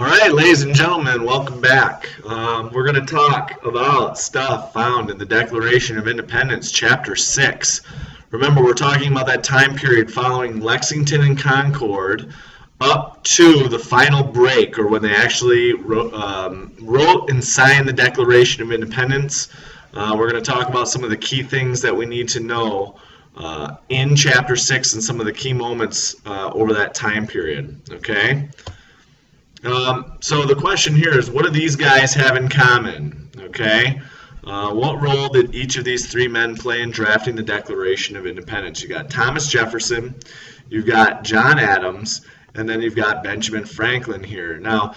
right, ladies and gentlemen, welcome back. We're going to talk about stuff found in the Declaration of Independence, Chapter 6. Remember, we're talking about that time period following Lexington and Concord up to the final break, or when they actually wrote and signed the Declaration of Independence. We're going to talk about some of the key things that we need to know in Chapter 6 and some of the key moments over that time period, okay? So the question here is, what do these guys have in common? Okay, what role did each of these three men play in drafting the Declaration of Independence? You got Thomas Jefferson, you've got John Adams, and then you've got Benjamin Franklin here. Now,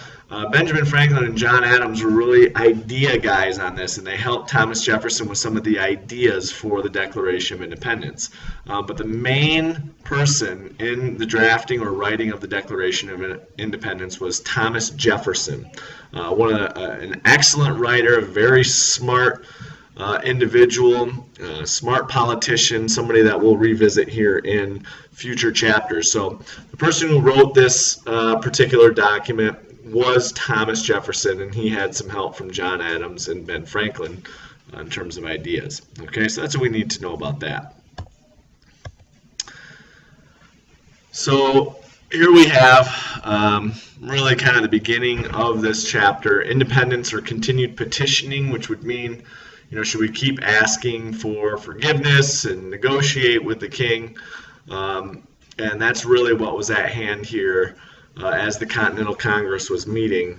Benjamin Franklin and John Adams were really idea guys on this, and they helped Thomas Jefferson with some of the ideas for the Declaration of Independence. But the main person in the drafting or writing of the Declaration of Independence was Thomas Jefferson, an excellent writer, a very smart individual, smart politician, somebody that we'll revisit here in future chapters. So the person who wrote this particular document was Thomas Jefferson, and he had some help from John Adams and Ben Franklin in terms of ideas. Okay, so that's what we need to know about that. So here we have really kind of the beginning of this chapter, independence or continued petitioning, which would mean, should we keep asking for forgiveness and negotiate with the king? And that's really what was at hand here as the Continental Congress was meeting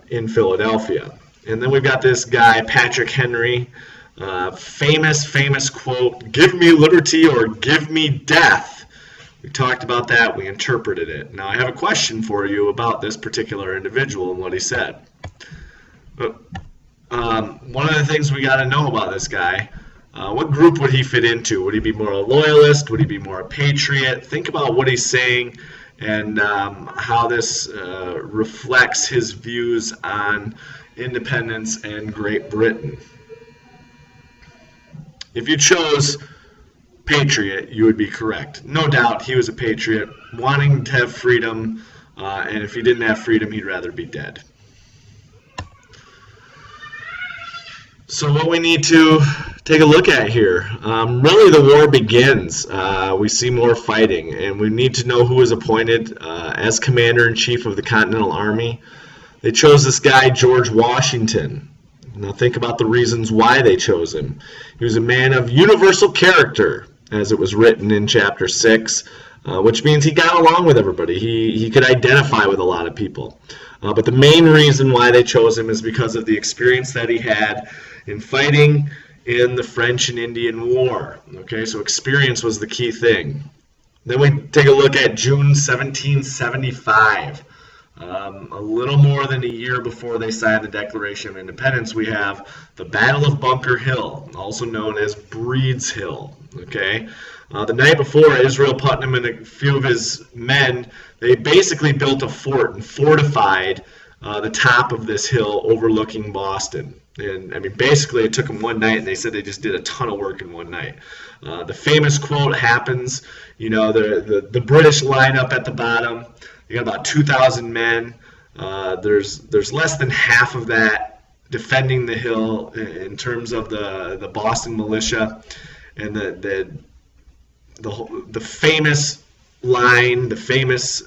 in Philadelphia. And then we've got this guy, Patrick Henry, famous quote, "Give me liberty or give me death." We talked about that, we interpreted it. Now I have a question for you about this particular individual and what he said. One of the things we got to know about this guy, what group would he fit into? Would he be more a loyalist? Would he be more a patriot? Think about what he's saying and how this reflects his views on independence and Great Britain. If you chose patriot, you would be correct. No doubt he was a patriot, wanting to have freedom, and if he didn't have freedom, he'd rather be dead. So what we need to take a look at here, really the war begins. We see more fighting, and we need to know who was appointed as Commander-in-Chief of the Continental Army. They chose this guy, George Washington. Now think about the reasons why they chose him. He was a man of universal character, as it was written in Chapter 6, which means he got along with everybody. He could identify with a lot of people. But the main reason why they chose him is because of the experience that he had in fighting in the French and Indian War. Okay, so experience was the key thing. Then we take a look at June 1775. A little more than a year before they signed the Declaration of Independence, we have the Battle of Bunker Hill, also known as Breed's Hill. Okay, the night before, Israel Putnam and a few of his men, they basically built a fort and fortified the top of this hill overlooking Boston. And I mean, basically, it took them one night, and they said they just did a ton of work in one night. The famous quote happens, the British line up at the bottom. They got about 2,000 men. There's less than half of that defending the hill in terms of the Boston militia, and the famous line, the famous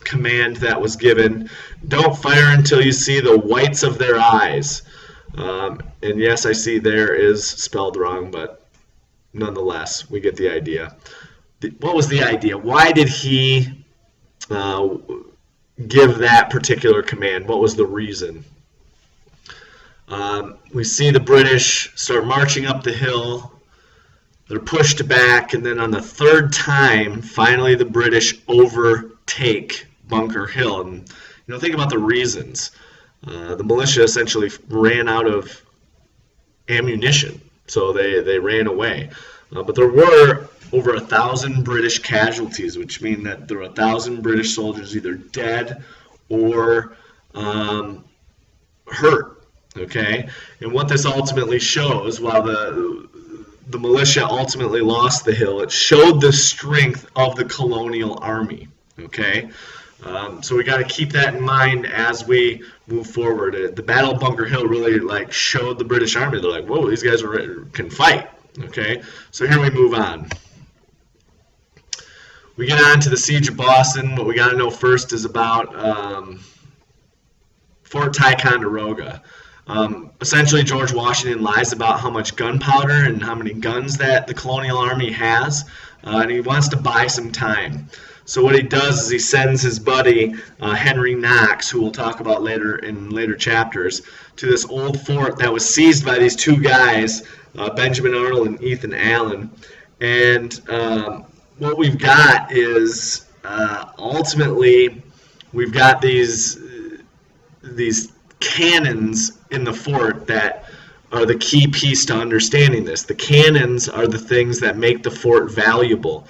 command that was given: "Don't fire until you see the whites of their eyes." And yes, I see there is spelled wrong, but nonetheless, we get the idea. What was the idea? Why did he give that particular command? What was the reason? We see the British start marching up the hill. They're pushed back, and then on the third time, finally the British overtake Bunker Hill. And think about the reasons. The militia essentially ran out of ammunition, so they ran away. But there were over 1,000 British casualties, which mean that there were 1,000 British soldiers either dead or hurt. Okay, and what this ultimately shows, while the militia ultimately lost the hill, it showed the strength of the colonial army. Okay, so we got to keep that in mind as we move forward. The Battle of Bunker Hill really showed the British Army. They're like, whoa, these guys can fight. Okay, so here we move on. We get on to the Siege of Boston. What we got to know first is about Fort Ticonderoga. Essentially, George Washington lies about how much gunpowder and how many guns that the colonial army has, and he wants to buy some time. So what he does is he sends his buddy Henry Knox, who we'll talk about later in later chapters, to this old fort that was seized by these two guys, Benjamin Arnold and Ethan Allen. And what we've got is ultimately we've got these cannons in the fort that are the key piece to understanding this. The cannons are the things that make the fort valuable.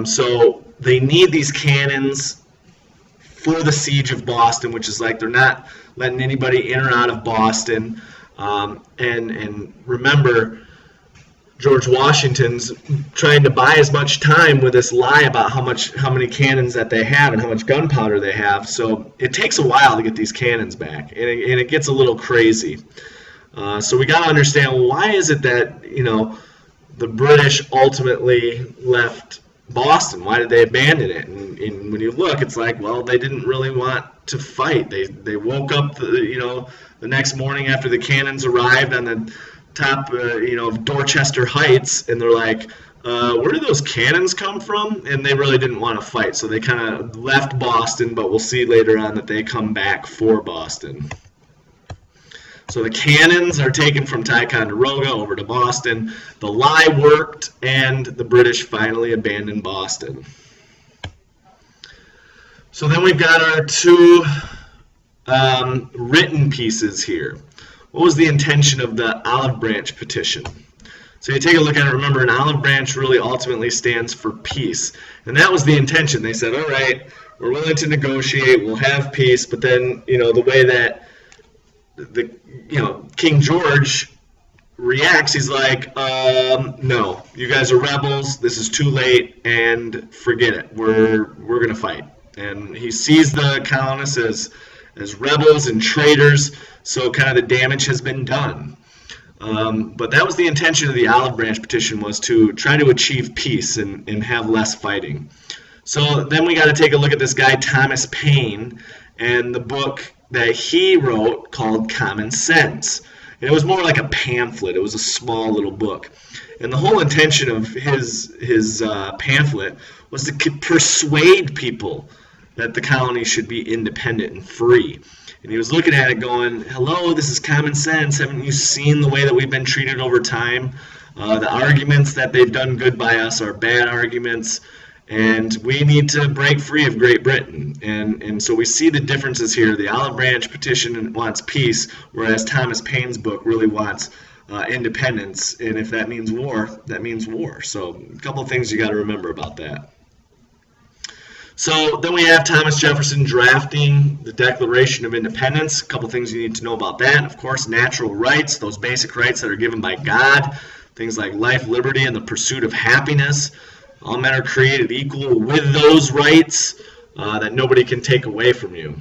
So they need these cannons for the siege of Boston, which is like they're not letting anybody in or out of Boston. And remember, George Washington's trying to buy as much time with this lie about how many cannons that they have and how much gunpowder they have. So it takes a while to get these cannons back, and it gets a little crazy. So we got to understand, well, why is it that the British ultimately left Boston? Why did they abandon it? And when you look, it's like, well, they didn't really want to fight. They woke up the next morning after the cannons arrived on the top of Dorchester Heights, and they're like, where did those cannons come from? And they really didn't want to fight, so they kind of left Boston, but we'll see later on that they come back for Boston. So the cannons are taken from Ticonderoga over to Boston. The lie worked, and the British finally abandoned Boston. So then we've got our two written pieces here. What was the intention of the olive branch petition? So you take a look at it, remember an olive branch really ultimately stands for peace. And that was the intention. They said, all right, we're willing to negotiate, we'll have peace, but then, the way that King George reacts, he's like, no, you guys are rebels, this is too late, and forget it, we're going to fight. And he sees the colonists as rebels and traitors, so kind of the damage has been done. But that was the intention of the olive branch petition, was to try to achieve peace and have less fighting. So then we got to take a look at this guy Thomas Paine and the book that he wrote called Common Sense. And it was more like a pamphlet. It was a small little book. And the whole intention of his pamphlet was to persuade people that the colony should be independent and free. And he was looking at it going, hello, this is common sense. Haven't you seen the way that we've been treated over time? The arguments that they've done good by us are bad arguments, and we need to break free of Great Britain. And so we see the differences here. The olive branch petition wants peace, whereas Thomas Paine's book really wants independence. And if that means war, that means war. So a couple of things you got to remember about that. So then we have Thomas Jefferson drafting the Declaration of Independence. A couple things you need to know about that. Of course, natural rights, those basic rights that are given by God. Things like life, liberty, and the pursuit of happiness. All men are created equal with those rights that nobody can take away from you.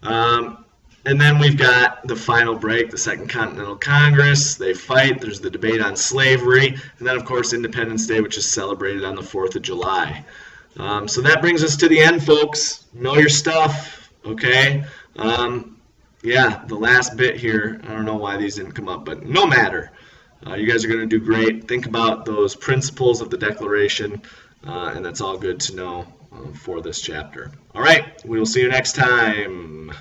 And then we've got the final break, the Second Continental Congress. They fight. There's the debate on slavery. And then, of course, Independence Day, which is celebrated on the 4th of July. So that brings us to the end, folks. Know your stuff, okay? Yeah, the last bit here, I don't know why these didn't come up, but no matter. You guys are going to do great. Think about those principles of the Declaration, and that's all good to know for this chapter. All right, we will see you next time.